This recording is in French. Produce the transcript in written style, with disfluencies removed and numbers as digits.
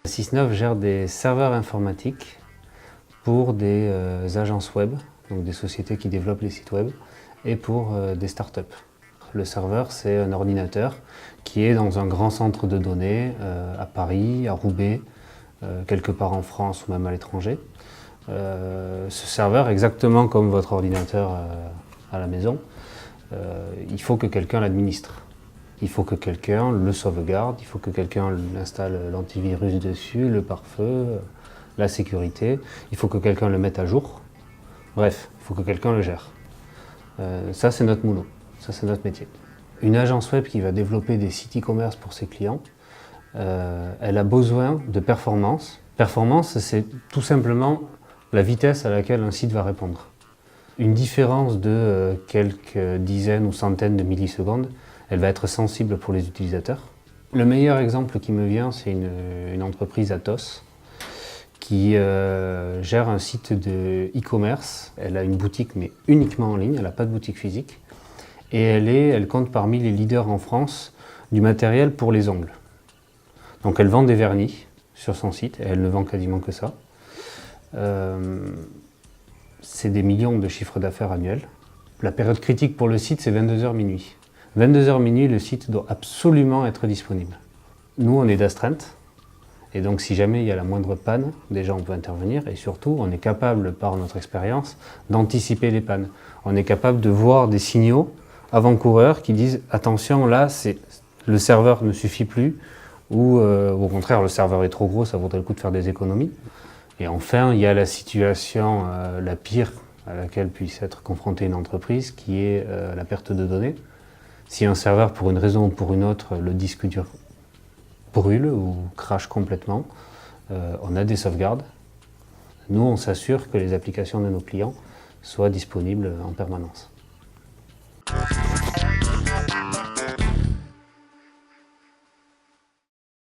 Sysnov gère des serveurs informatiques pour des agences web, donc des sociétés qui développent les sites web, et pour des startups. Le serveur, c'est un ordinateur qui est dans un grand centre de données à Paris, à Roubaix, quelque part en France ou même à l'étranger. Ce serveur, exactement comme votre ordinateur à la maison, il faut que quelqu'un l'administre. Il faut que quelqu'un le sauvegarde, il faut que quelqu'un installe l'antivirus dessus, le pare-feu, la sécurité. Il faut que quelqu'un le mette à jour. Bref, il faut que quelqu'un le gère. Ça, c'est notre boulot. Ça, c'est notre métier. Une agence web qui va développer des sites e-commerce pour ses clients, elle a besoin de performance. Performance, c'est tout simplement la vitesse à laquelle un site va répondre. Une différence de quelques dizaines ou centaines de millisecondes, elle va être sensible pour les utilisateurs. Le meilleur exemple qui me vient, c'est une entreprise Atos qui gère un site de e-commerce. Elle a une boutique, mais uniquement en ligne, elle n'a pas de boutique physique. Et elle compte parmi les leaders en France du matériel pour les ongles. Donc elle vend des vernis sur son site, et elle ne vend quasiment que ça. C'est des millions de chiffres d'affaires annuels. La période critique pour le site, c'est 22h minuit. 22h minuit, le site doit absolument être disponible. Nous, on est d'astreinte, et donc si jamais il y a la moindre panne, déjà on peut intervenir, et surtout, on est capable, par notre expérience, d'anticiper les pannes. On est capable de voir des signaux avant-coureurs qui disent « attention, là, le serveur ne suffit plus », ou au contraire, le serveur est trop gros, ça vaudrait le coup de faire des économies. Et enfin, il y a la situation la pire à laquelle puisse être confrontée une entreprise, qui est la perte de données. Si un serveur, pour une raison ou pour une autre, le disque dur brûle ou crache complètement, on a des sauvegardes. Nous, on s'assure que les applications de nos clients soient disponibles en permanence.